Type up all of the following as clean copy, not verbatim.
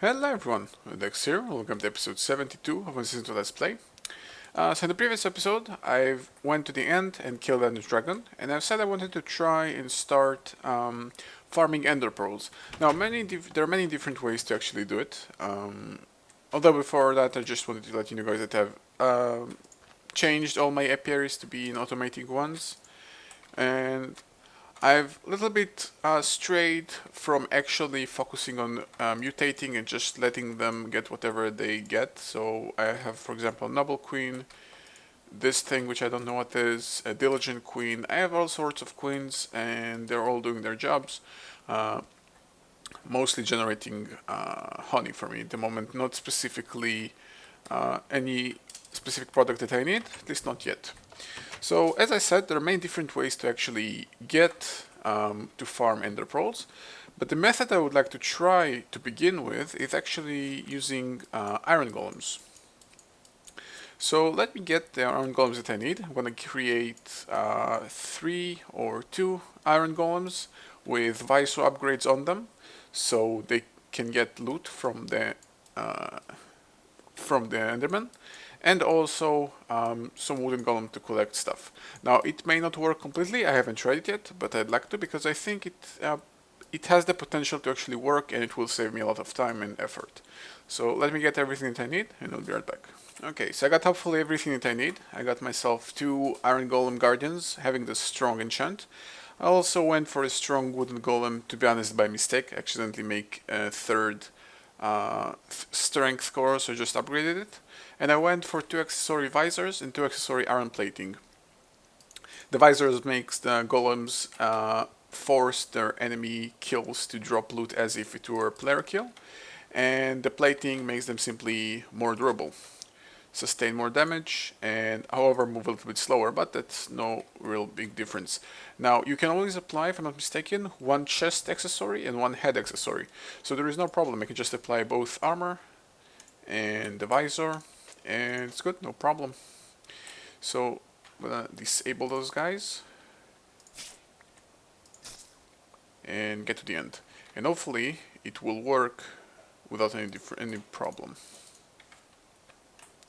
Hello everyone, odedex here. Welcome to episode 72 of my Let's Play. So in the previous episode, I went to the end and killed Ender Dragon, and I said I wanted to try and start farming Ender Pearls. Now, there are many different ways to actually do it. Although before that, I just wanted to let you know guys that I've changed all my apiaries to be in automating ones, and I've a little bit strayed from actually focusing on mutating and just letting them get whatever they get. So I have, for example, Noble Queen, this thing which I don't know what is, a Diligent Queen. I have all sorts of queens and they're all doing their jobs. Mostly generating honey for me at the moment, not specifically any specific product that I need, at least not yet. So as I said, there are many different ways to actually get to farm ender pearls, but the method I would like to try to begin with is actually using iron golems. So let me get the iron golems that I need. I'm going to create 3 or 2 iron golems with Viso upgrades on them, so they can get loot from the Enderman, and also some wooden golem to collect stuff. Now it may not work completely, I haven't tried it yet, but I'd like to because I think it has the potential to actually work and it will save me a lot of time and effort. So let me get everything that I need and I'll be right back. Okay, so I got hopefully everything that I need. I got myself 2 iron golem guardians having the strong enchant. I also went for a strong wooden golem, to be honest, by mistake. I accidentally make a third strength core, so just upgraded it. And I went for 2 accessory visors and 2 accessory iron plating. The visors makes the golems force their enemy kills to drop loot as if it were a player kill, and the plating makes them simply more durable, sustain more damage, and however move a little bit slower, but that's no real big difference. Now you can always apply, if I'm not mistaken, 1 chest accessory and 1 head accessory, so there is no problem. I can just apply both armor and the visor and it's good, no problem. So I'm gonna disable those guys and get to the end, and hopefully it will work without any problem.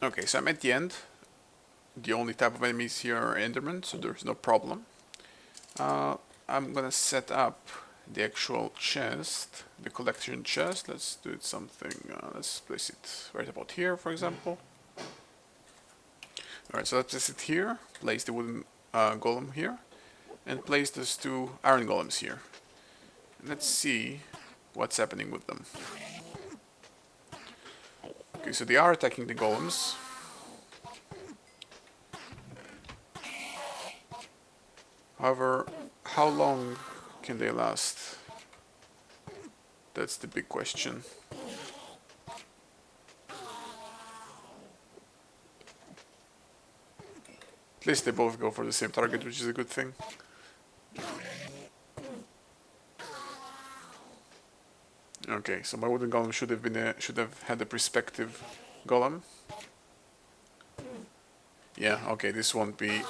Okay, so I'm at the end. The only type of enemies here are Endermen, so there's no problem. I'm gonna set up the actual chest, the collection chest. Let's do it something, let's place it right about here, for example. Alright, so let's place it here, place the wooden golem here, and place those 2 iron golems here. Let's see what's happening with them. Okay, so they are attacking the golems. However, how long can they last? That's the big question. At least they both go for the same target, which is a good thing. Okay, so my wooden golem should have had a perspective golem. Yeah, okay, this won't be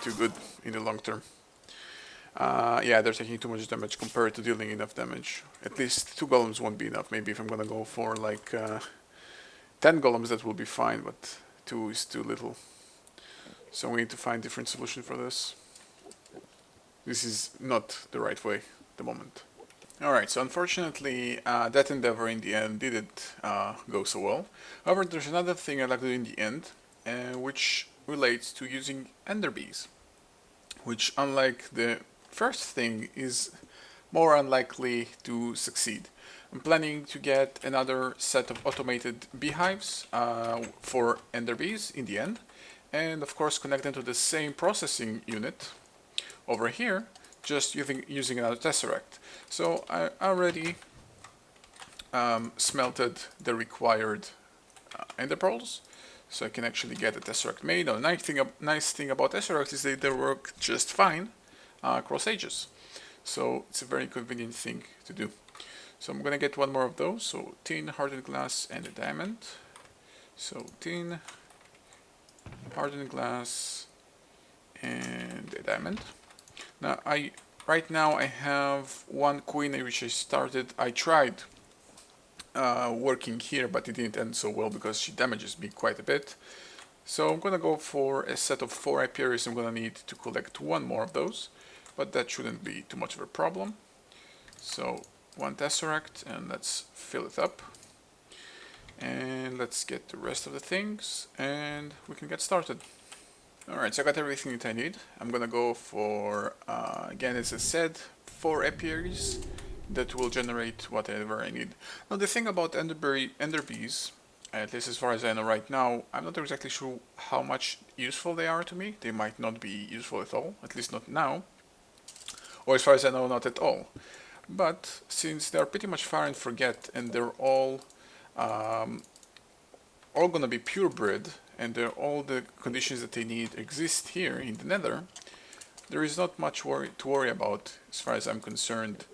too good in the long term. Yeah, they're taking too much damage compared to dealing enough damage. At least 2 golems won't be enough. Maybe if I'm gonna go for like 10 golems, that will be fine, but 2 is too little. So we need to find a different solution for this. This is not the right way at the moment. Alright, so unfortunately that endeavor in the end didn't go so well. However, there's another thing I'd like to do in the end, which relates to using ender bees, which, unlike the first thing, is more unlikely to succeed. I'm planning to get another set of automated beehives for ender bees in the end, and of course connect them to the same processing unit over here, just using another tesseract. So I already smelted the required ender pearls, so I can actually get a tesseract made. Now, the nice thing about tesseracts is that they work just fine across ages, so it's a very convenient thing to do. So I'm gonna get 1 more of those, so tin, hardened glass, and a diamond. So tin, hardened glass, and a diamond. Now right now I have 1 queen which I tried working here, but it didn't end so well because she damages me quite a bit. So I'm gonna go for a set of 4 apiaries. I'm gonna need to collect 1 more of those, but that shouldn't be too much of a problem. So 1 tesseract, and let's fill it up. And let's get the rest of the things, and we can get started. Alright, so I got everything that I need. I'm gonna go for, again as I said, 4 apiaries that will generate whatever I need. Now the thing about ender bees, at least as far as I know right now, I'm not exactly sure how much useful they are to me. They might not be useful at all, at least not now. Or as far as I know, not at all. But since they're pretty much fire and forget, and they're all gonna be purebred, and all the conditions that they need exist here in the Nether, there is not much to worry about as far as I'm concerned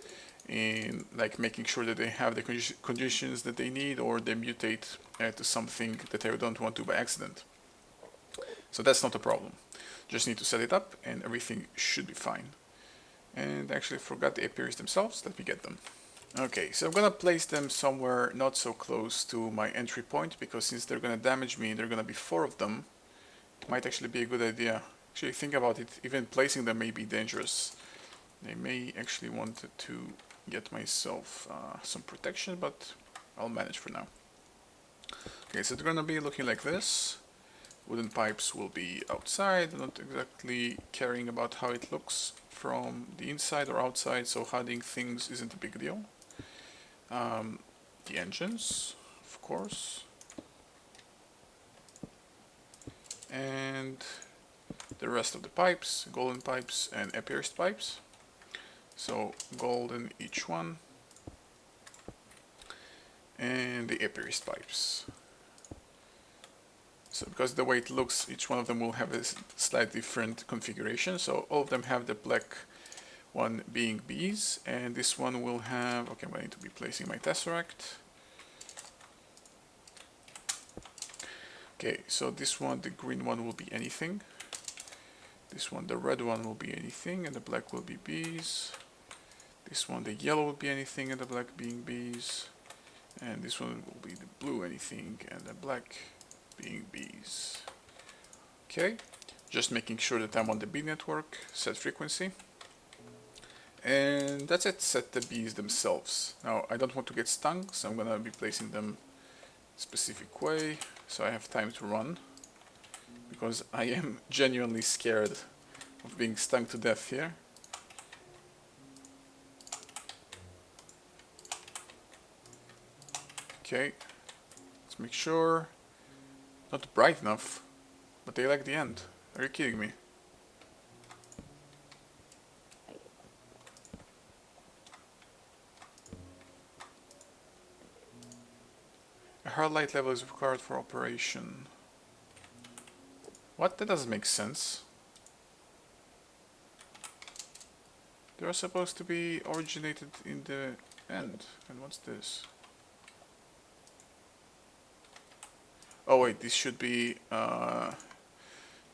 in like making sure that they have the conditions that they need, or they mutate to something that I don't want to by accident. So that's not a problem. Just need to set it up and everything should be fine. And actually forgot the apiaries themselves. Let me get them. Okay, so I'm gonna place them somewhere not so close to my entry point, because since they're gonna damage me, there are gonna be 4 of them. It might actually be a good idea. Actually, think about it, even placing them may be dangerous. I may actually want to get myself some protection, but I'll manage for now. Okay, so they're gonna be looking like this. Wooden pipes will be outside. I'm not exactly caring about how it looks from the inside or outside, so hiding things isn't a big deal. The engines, of course. And the rest of the pipes, golden pipes and apierced pipes. So golden each one. And the apierced pipes. So because the way it looks, each one of them will have a slightly different configuration. So all of them have the black one being bees, and this one will have, okay, I'm going to be placing my tesseract. Okay, so this one, the green one will be anything. This one, the red one will be anything, and the black will be bees. This one, the yellow will be anything, and the black being bees. And this one will be the blue anything, and the black being bees. Okay, just making sure that I'm on the bee network, set frequency. And that's it, set the bees themselves. Now I don't want to get stung, so I'm gonna be placing them a specific way, so I have time to run. Because I am genuinely scared of being stung to death here. Okay, let's make sure. Not bright enough, but they like the end. Are you kidding me? A hard light level is required for operation. What? That doesn't make sense. They are supposed to be originated in the end. And what's this? Oh wait, this should be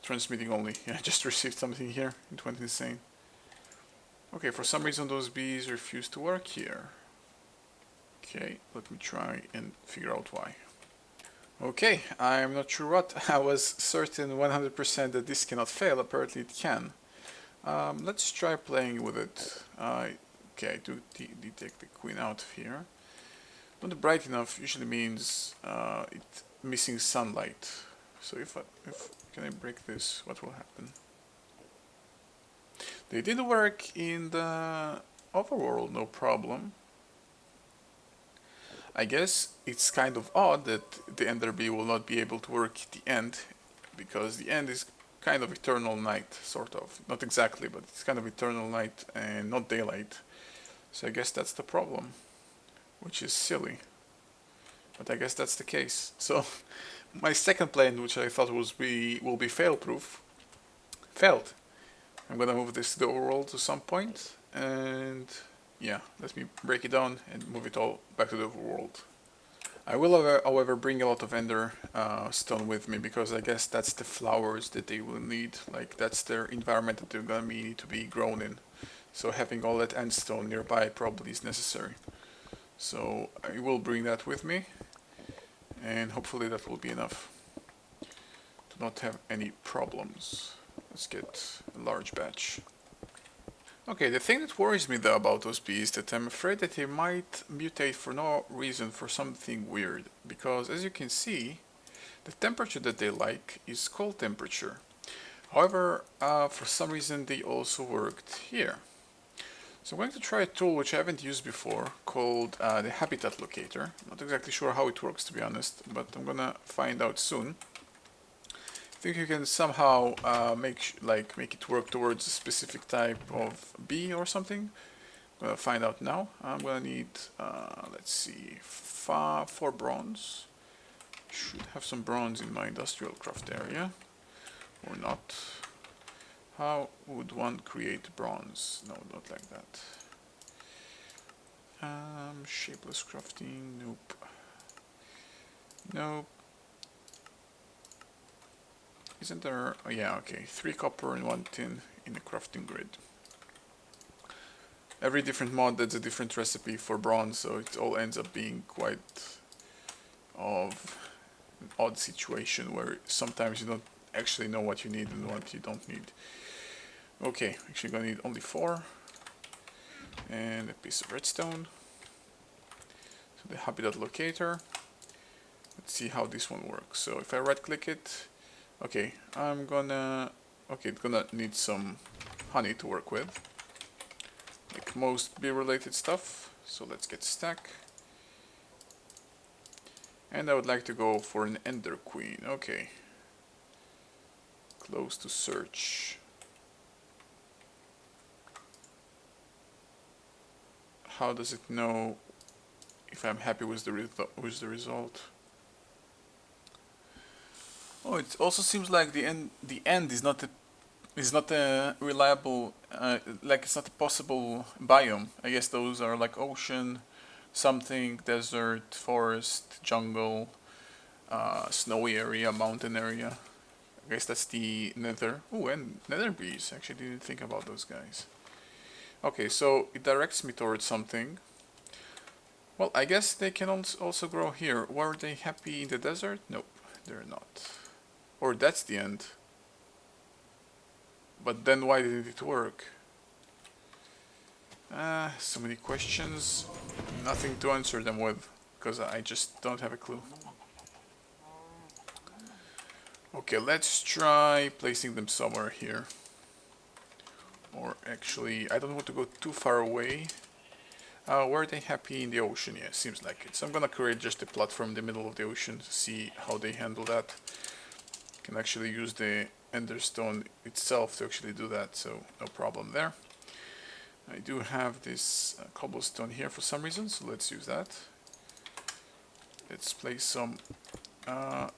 transmitting only. Yeah, I just received something here. It went insane. Okay, for some reason those bees refuse to work here. Okay, let me try and figure out why. Okay, I'm not sure what. I was certain 100% that this cannot fail. Apparently it can. Let's try playing with it. Okay, I do detect the queen out of here. Not bright enough usually means it's missing sunlight. So if can I break this? What will happen? They did work in the overworld, no problem. I guess it's kind of odd that the Ender Bee will not be able to work at the end, because the end is kind of eternal night, sort of. Not exactly, but it's kind of eternal night and not daylight. So I guess that's the problem, which is silly. But I guess that's the case. So my second plan, which I thought will be fail-proof, failed. I'm gonna move this to the overworld to some point, and yeah, let me break it down and move it all back to the overworld. I will, however, bring a lot of ender stone with me, because I guess that's the flowers that they will need. Like, that's their environment that they're gonna need to be grown in. So having all that end stone nearby probably is necessary. So I will bring that with me, and hopefully that will be enough to not have any problems. Let's get a large batch. Okay, the thing that worries me though about those bees is that I'm afraid that they might mutate for no reason, for something weird. Because as you can see, the temperature that they like is cold temperature. However, for some reason they also worked here. So I'm going to try a tool which I haven't used before called the habitat locator. Not exactly sure how it works, to be honest, but I'm gonna find out soon. I think you can somehow make it work towards a specific type of bee or something. I'm gonna find out now. I'm gonna need, let's see, 4 bronze. Should have some bronze in my industrial craft area, or not. How would one create bronze? No, not like that. Shapeless crafting, nope. Nope. Isn't there, oh yeah, okay, 3 copper and 1 tin in the crafting grid. Every different mod adds a different recipe for bronze, so it all ends up being quite of an odd situation where sometimes you don't actually know what you need and what you don't need. Okay, actually gonna need only 4 and a piece of redstone. So the habitat locator. Let's see how this one works. So if I right click it, okay, it's gonna need some honey to work with, like most bee related stuff. So let's get stack. And I would like to go for an ender queen. Okay. Close to search. How does it know if I'm happy with the result? Oh, it also seems like the end is not a reliable, like it's not a possible biome. I guess those are like ocean, something, desert, forest, jungle, snowy area, mountain area. I guess that's the nether. Oh, and nether bees. Actually didn't think about those guys. Okay, so it directs me towards something. Well, I guess they can also grow here. Were they happy in the desert? Nope, they're not. Or that's the end. But then why didn't it work? So many questions. Nothing to answer them with, because I just don't have a clue. Okay, let's try placing them somewhere here. Or actually, I don't want to go too far away. Were they happy in the ocean? Yeah, seems like it. So I'm gonna create just a platform in the middle of the ocean to see how they handle that. Can actually use the enderstone itself to actually do that, so no problem there. I do have this cobblestone here for some reason, so let's use that. Let's place some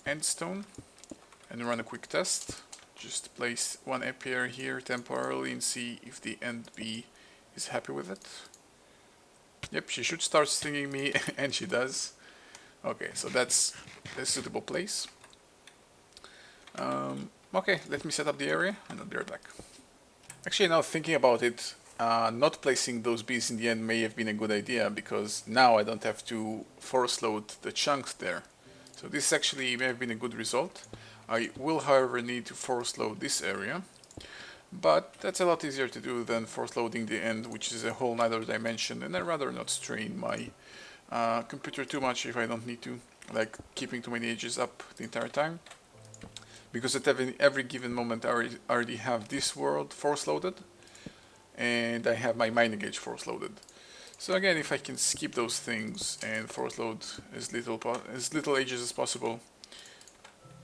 endstone and run a quick test. Just place one apiary here temporarily and see if the end bee is happy with it. Yep, she should start stinging me, and she does. Okay, so that's a suitable place. Okay, let me set up the area and I'll be right back. Actually, now thinking about it, not placing those bees in the end may have been a good idea, because now I don't have to force load the chunks there. So this actually may have been a good result. I will, however, need to force load this area, but that's a lot easier to do than force loading the end, which is a whole other dimension, and I'd rather not strain my computer too much if I don't need to, like keeping too many edges up the entire time. Because at every given moment I already have this world force loaded, and I have my mining gauge force loaded. So again, if I can skip those things and force load as little edges as possible,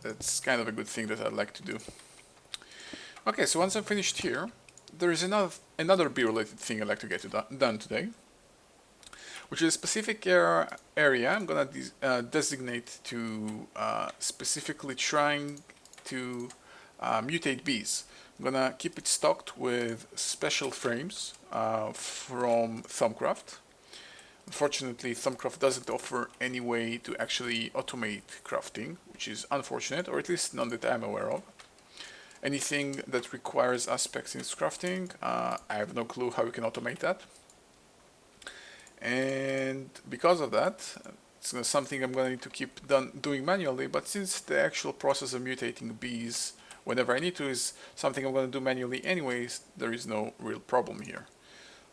that's kind of a good thing that I'd like to do. Okay, so once I'm finished here, there is another bee-related thing I'd like to get done today, which is a specific area I'm gonna designate to specifically trying to mutate bees. I'm gonna keep it stocked with special frames from Thumbcraft. Unfortunately, Thumbcraft doesn't offer any way to actually automate crafting, which is unfortunate, or at least none that I'm aware of. Anything that requires aspects in its crafting, I have no clue how you can automate that. And because of that, it's something I'm going to need to keep doing manually, but since the actual process of mutating bees whenever I need to is something I'm going to do manually anyways, there is no real problem here.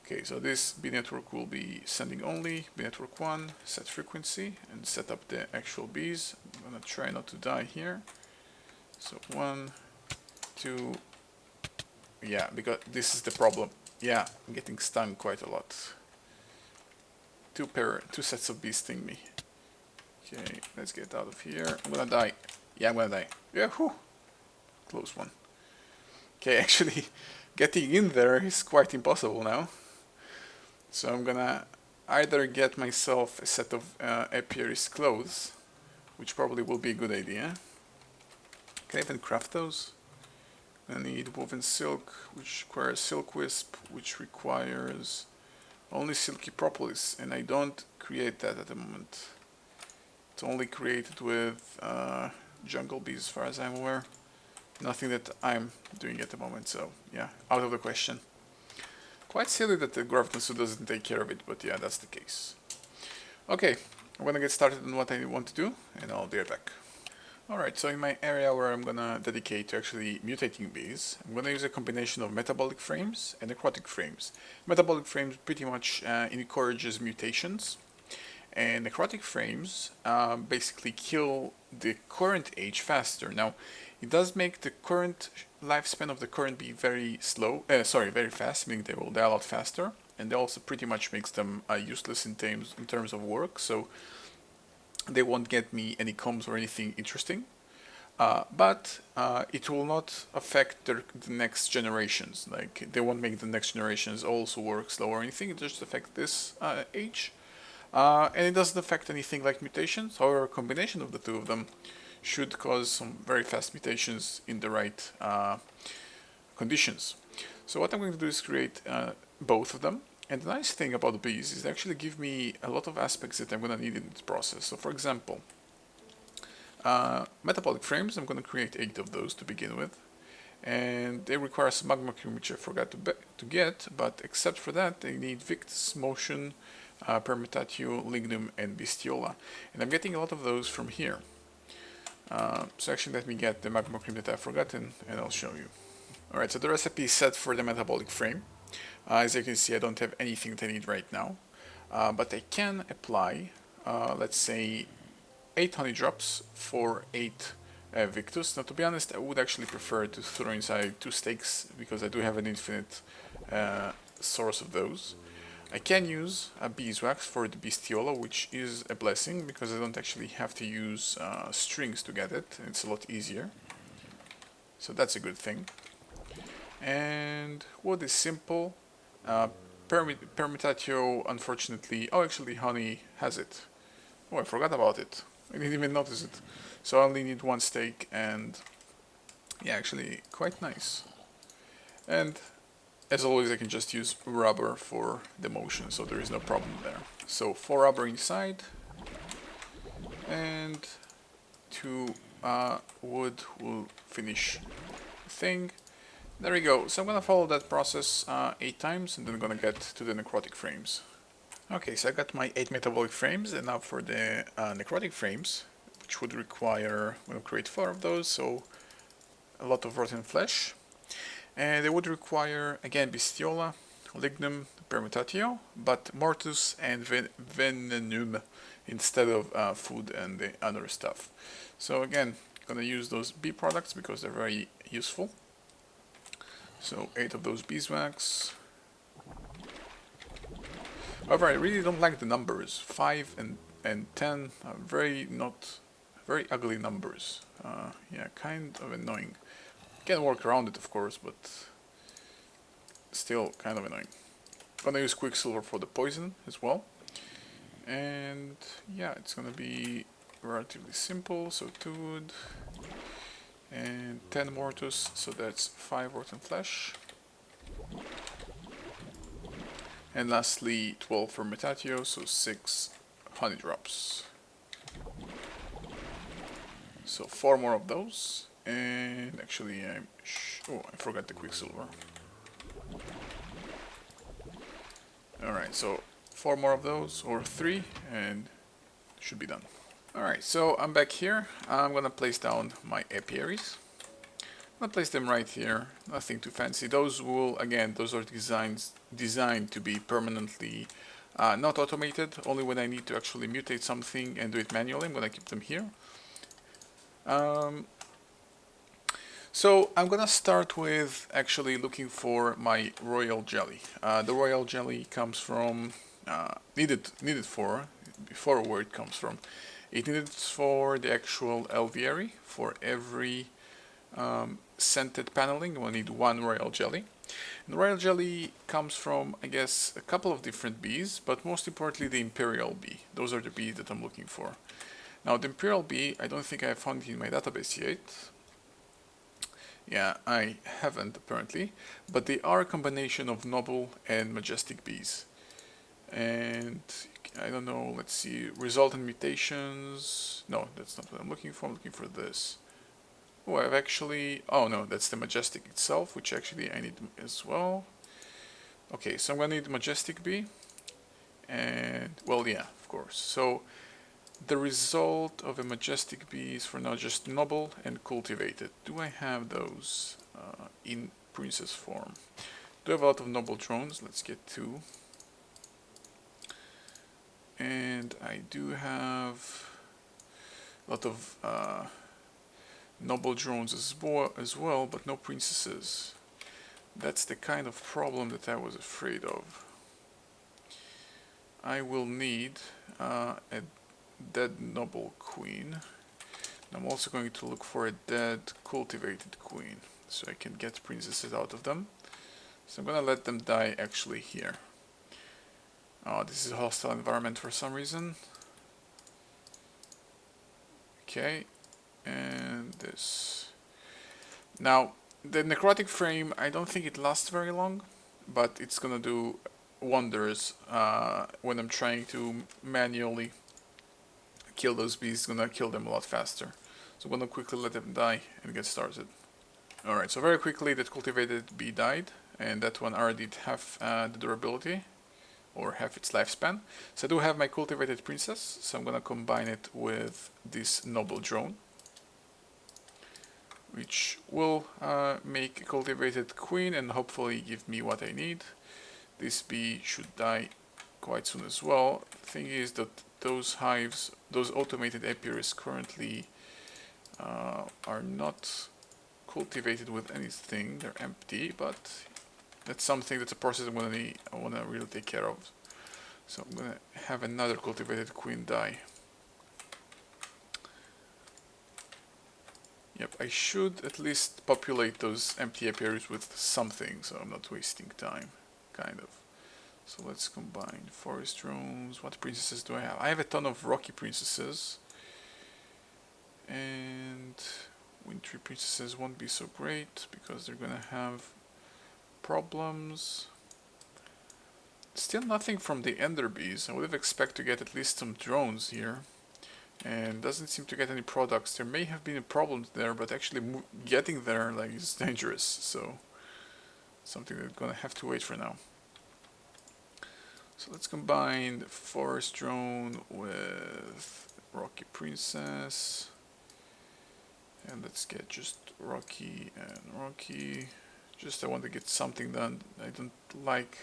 Okay, so this bee network will be sending only, bee network 1, set frequency, and set up the actual bees. I'm going to try not to die here. So 1, 2, yeah, because this is the problem. Yeah, I'm getting stung quite a lot. Two sets of bees sting me. Okay, let's get out of here. I'm gonna die. Yeah, I'm gonna die. Yeah, whew. Close one. Okay, actually, getting in there is quite impossible now. So I'm gonna either get myself a set of apiarist clothes, which probably will be a good idea. Can I even craft those? I need woven silk, which requires silk wisp, which requires only silky propolis, and I don't create that at the moment. It's only created with jungle bees as far as I'm aware. Nothing that I'm doing at the moment, so yeah, out of the question. Quite silly that the graviton doesn't take care of it, but yeah, that's the case. Okay, I'm gonna get started on what I want to do, and I'll be right back. Alright, so in my area where I'm gonna dedicate to actually mutating bees, I'm gonna use a combination of metabolic frames and necrotic frames. Metabolic frames pretty much encourages mutations, and necrotic frames basically kill the current age faster. Now, it does make the current lifespan of the current bee very very fast, meaning they will die a lot faster, and they also pretty much makes them useless in terms of work, so they won't get me any combs or anything interesting, but it will not affect the next generations. Like, they won't make the next generations also work slow or anything. It just affects this age, and it doesn't affect anything like mutations. However, a combination of the two of them should cause some very fast mutations in the right conditions. So what I'm going to do is create both of them. And the nice thing about the bees is they actually give me a lot of aspects that I'm going to need in this process. So for example, metabolic frames, I'm going to create 8 of those to begin with. And they require some magma cream, which I forgot to get, but except for that, they need Victus, Motion, Permutatio, Lignum, and Bestiola. And I'm getting a lot of those from here. So actually let me get the magma cream that I've forgotten, and I'll show you. Alright, so the recipe is set for the metabolic frame. As you can see, I don't have anything that I need right now, but I can apply, let's say, 8 honey drops for 8 Victus. Now, to be honest, I would actually prefer to throw inside 2 steaks, because I do have an infinite source of those. I can use a beeswax for the Bestiola, which is a blessing, because I don't actually have to use strings to get it. It's a lot easier. So that's a good thing. And wood is simple. Permutatio, unfortunately... Oh, actually, honey has it. Oh, I forgot about it. I didn't even notice it. So I only need 1 steak, and... yeah, actually, quite nice. And, as always, I can just use rubber for the motion, so there is no problem there. So, 4 rubber inside, and 2 wood will finish the thing. There we go. So I'm gonna follow that process 8 times, and then I'm gonna get to the necrotic frames. Okay, so I got my 8 metabolic frames, and now for the necrotic frames, which would require, I'm gonna create 4 of those, so a lot of rotten flesh. And they would require, again, Bestiola, Lignum, Permutatio, but Mortus and Venenum instead of food and the other stuff. So again, I'm gonna use those bee products because they're very useful. So 8 of those beeswax. However, I really don't like the numbers. 5 and 10 are very ugly numbers. Yeah, kind of annoying. Can work around it, of course, but still kind of annoying. Gonna use Quicksilver for the poison as well. And yeah, it's gonna be relatively simple. So 2 wood. And 10 mortus, so that's 5 rotten flesh. And lastly, 12 for Mutatio, so 6 honey drops. So 4 more of those. And actually, I forgot the Quicksilver. Alright, so 4 more of those, or 3, and should be done. Alright, so I'm back here. I'm gonna place down my apiaries. I'm gonna place them right here, nothing too fancy. Those will, again, those are designed to be permanently not automated, only when I need to actually mutate something and do it manually. I'm gonna keep them here. So I'm gonna start with actually looking for my royal jelly. The royal jelly comes from needed for before where it comes from. It needed for the actual alveary. For every scented paneling, we'll need 1 royal jelly. And the royal jelly comes from, I guess, a couple of different bees, but most importantly the imperial bee. Those are the bees that I'm looking for. Now the imperial bee, I don't think I have found it in my database yet. Yeah, I haven't apparently, but they are a combination of noble and majestic bees. And I don't know, let's see, resultant mutations. No, that's not what I'm looking for. I'm looking for this. Oh, I've actually, oh no, that's the majestic itself, which actually I need as well. Okay, so I'm gonna need majestic bee, and well, yeah, of course. So the result of a majestic bee is for now just noble and cultivated. Do I have those in princess form? Do I have a lot of noble drones? Let's get 2. And I do have a lot of noble drones as well, but no princesses. That's the kind of problem that I was afraid of. I will need a dead noble queen. I'm also going to look for a dead cultivated queen, so I can get princesses out of them. So I'm gonna let them die actually here. Oh, this is a hostile environment for some reason. Okay, and this. Now, the necrotic frame, I don't think it lasts very long, but it's gonna do wonders when I'm trying to manually kill those bees. It's gonna kill them a lot faster. So I'm gonna quickly let them die and get started. Alright, so very quickly that cultivated bee died, and that one already did half the durability, or half its lifespan. So I do have my cultivated princess, so I'm gonna combine it with this noble drone, which will make a cultivated queen and hopefully give me what I need. This bee should die quite soon as well. The thing is that those hives, those automated apiaries currently are not cultivated with anything. They're empty, but that's something, that's a process I want to really take care of. So I'm going to have another cultivated queen die. Yep, I should at least populate those empty apiaries with something, so I'm not wasting time, kind of. So let's combine forest drones. What princesses do I have? I have a ton of rocky princesses. And wintry princesses won't be so great because they're gonna have problems. Still nothing from the ender bees. I would have expected to get at least some drones here. And doesn't seem to get any products. There may have been a problem there, but actually getting there like is dangerous. So something that's gonna have to wait for now. So let's combine the forest drone with rocky princess. And let's get just rocky and rocky. Just I want to get something done. I don't like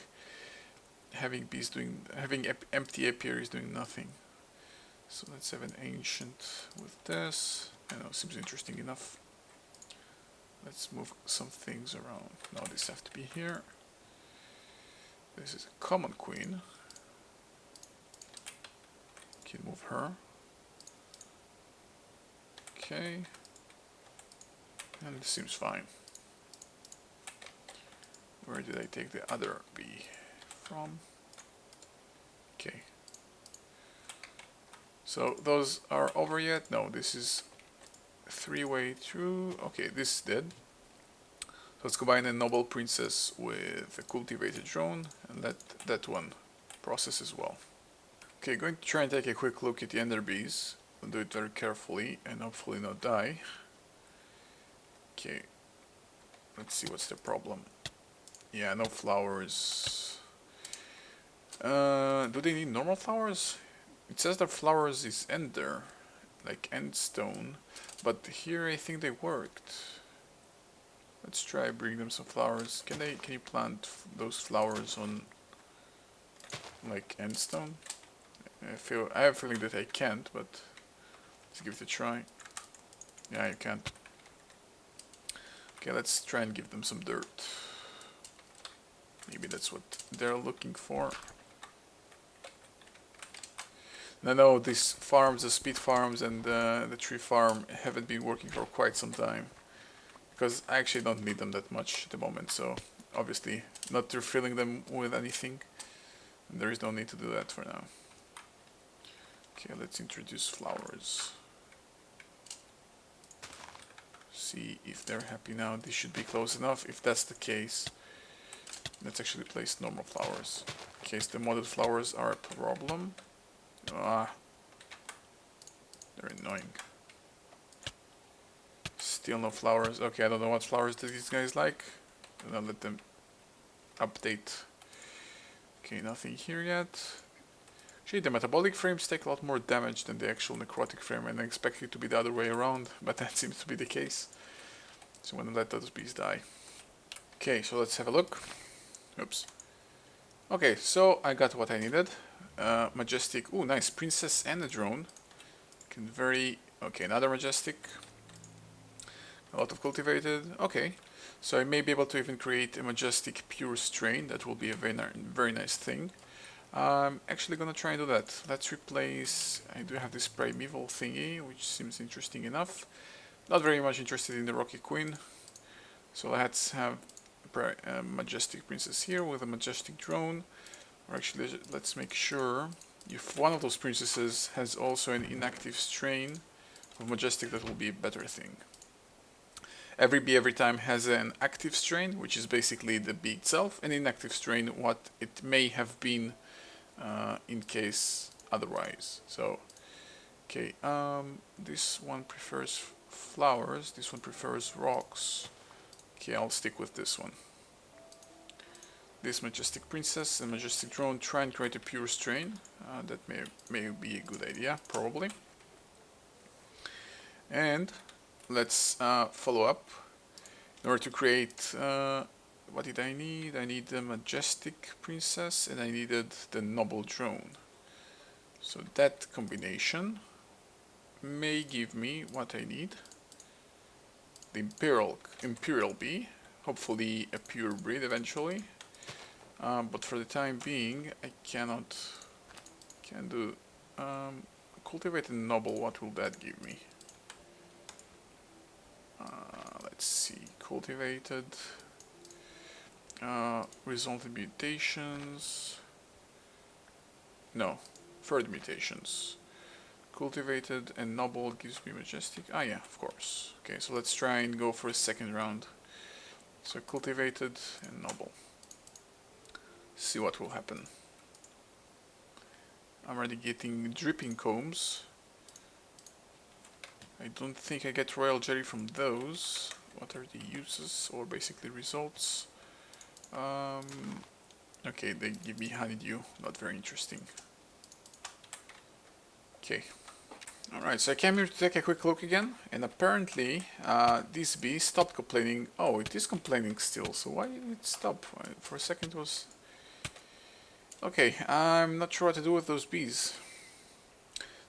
having bees having empty apiaries doing nothing. So let's have an ancient with this. I know, seems interesting enough. Let's move some things around. Now these have to be here. This is a common queen. Can move her. Okay. And this seems fine. Where did I take the other bee from? Okay. So those are over yet? No, this is three-way through. Okay, this is dead. So let's combine a noble princess with a cultivated drone and let that one process as well. Okay, going to try and take a quick look at the ender bees. I'll do it very carefully and hopefully not die. Okay, let's see what's the problem. Yeah, no flowers. Do they need normal flowers? It says that flowers is ender, like end stone, but here I think they worked. Let's try bring them some flowers. Can you plant those flowers on like end stone? I have a feeling that I can't, but let's give it a try. Yeah, you can't. Okay, let's try and give them some dirt. Maybe that's what they're looking for. I know these farms, the speed farms and the tree farm haven't been working for quite some time. Because I actually don't need them that much at the moment, so obviously not refilling them with anything. There is no need to do that for now. Okay, let's introduce flowers. See if they're happy now. This should be close enough. If that's the case, let's actually place normal flowers. In case the modded flowers are a problem. Ah, they're annoying. Still no flowers. Okay, I don't know what flowers do these guys like. And I'll let them update. Okay, nothing here yet. Actually, the metabolic frames take a lot more damage than the actual necrotic frame, and I expect it to be the other way around, but that seems to be the case. So I'm gonna let those bees die. Okay, so let's have a look. Oops. Okay, so I got what I needed. Majestic. Ooh, nice. Princess and a drone. Okay, another majestic. A lot of cultivated. Okay. So I may be able to even create a majestic pure strain. That will be a very nice thing. I'm actually gonna try and do that. Let's replace... I do have this primeval thingy, which seems interesting enough. Not very much interested in the Rocky Queen. So let's have a majestic princess here with a majestic drone. Or actually, let's make sure if one of those princesses has also an inactive strain of majestic, that will be a better thing. Every bee every time has an active strain, which is basically the bee itself, and inactive strain, what it may have been in case otherwise. So, okay, this one prefers flowers, this one prefers rocks. Okay, I'll stick with this one. This majestic princess and majestic drone try and create a pure strain. That may be a good idea, probably. And let's follow up. In order to create, what did I need? I need the majestic princess and I needed the noble drone. So that combination may give me what I need. The imperial bee, hopefully a pure breed eventually. But for the time being, I can do cultivated noble. What will that give me? Let's see, cultivated, resultant mutations. No, third mutations. Cultivated and noble gives me majestic. Ah, yeah, of course. Okay, so let's try and go for a second round. So cultivated and noble. See what will happen. I'm already getting dripping combs. I don't think I get royal jelly from those. What are the uses or basically results? Okay, they give me honeydew. Not very interesting. Okay. Alright, so I came here to take a quick look again, and apparently this bee stopped complaining. Oh, it is complaining still, so why did it stop? For a second it was... Okay, I'm not sure what to do with those bees.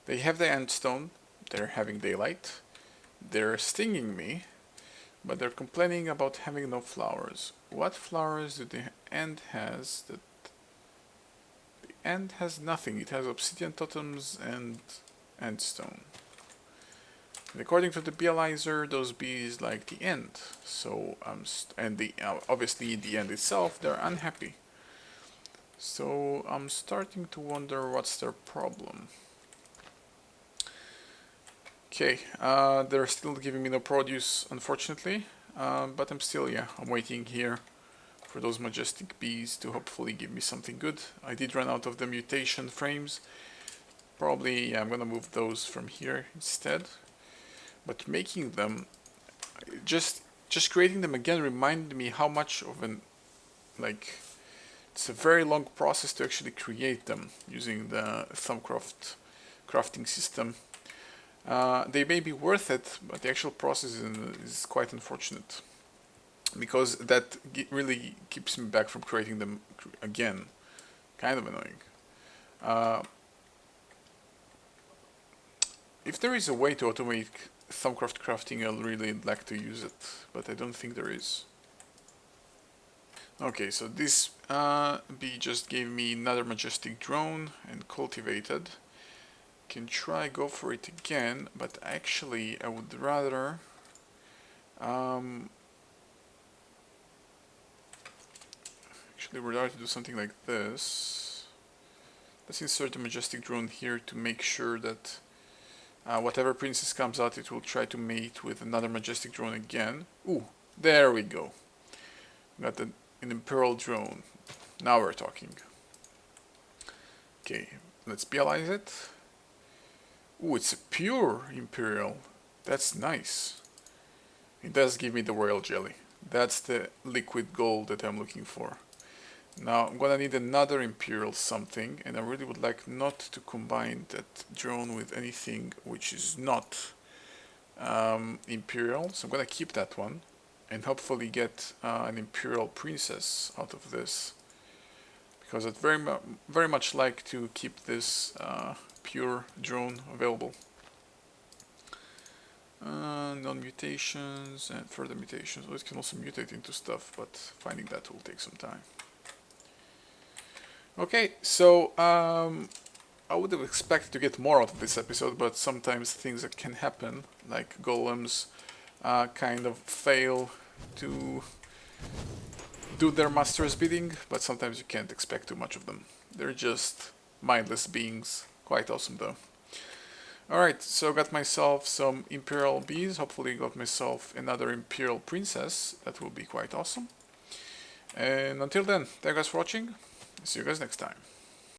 They have the end stone, they're having daylight, they're stinging me, but they're complaining about having no flowers. What flowers do the end has? The end has nothing. It has obsidian totems and end stone. And according to the Bealizer, those bees like the end. So obviously the end itself, they're unhappy. So I'm starting to wonder what's their problem. Okay, they're still giving me no produce, unfortunately, but I'm waiting here for those majestic bees to hopefully give me something good. I did run out of the mutation frames. Probably, I'm gonna move those from here instead. But making them, just creating them again reminded me how much of an, It's a very long process to actually create them using the Thumbcraft crafting system. They may be worth it, but the actual process is quite unfortunate, because that really keeps me back from creating them again. Kind of annoying. If there is a way to automate Thumbcraft crafting, I'll really like to use it, but I don't think there is. Okay, so this bee just gave me another majestic drone and cultivated. Can try go for it again, but actually I would rather actually we'd rather do something like this. Let's insert a majestic drone here to make sure that whatever princess comes out, it will try to mate with another majestic drone again. Ooh, there we go. Got an imperial drone. Now we're talking. Okay, let's realize it. Ooh, it's a pure imperial. That's nice. It does give me the royal jelly. That's the liquid gold that I'm looking for. Now I'm gonna need another imperial something, and I really would like not to combine that drone with anything which is not imperial. So I'm gonna keep that one and hopefully get an imperial princess out of this, because I'd very much like to keep this pure drone available. Non-mutations and further mutations. Well, it can also mutate into stuff, but finding that will take some time. Okay, so I would have expected to get more out of this episode, but sometimes things that can happen, like golems, kind of fail to do their master's bidding, but sometimes you can't expect too much of them. They're just mindless beings. Quite awesome though. Alright, so got myself some imperial bees, hopefully got myself another imperial princess. That will be quite awesome. And until then, thank you guys for watching. See you guys next time.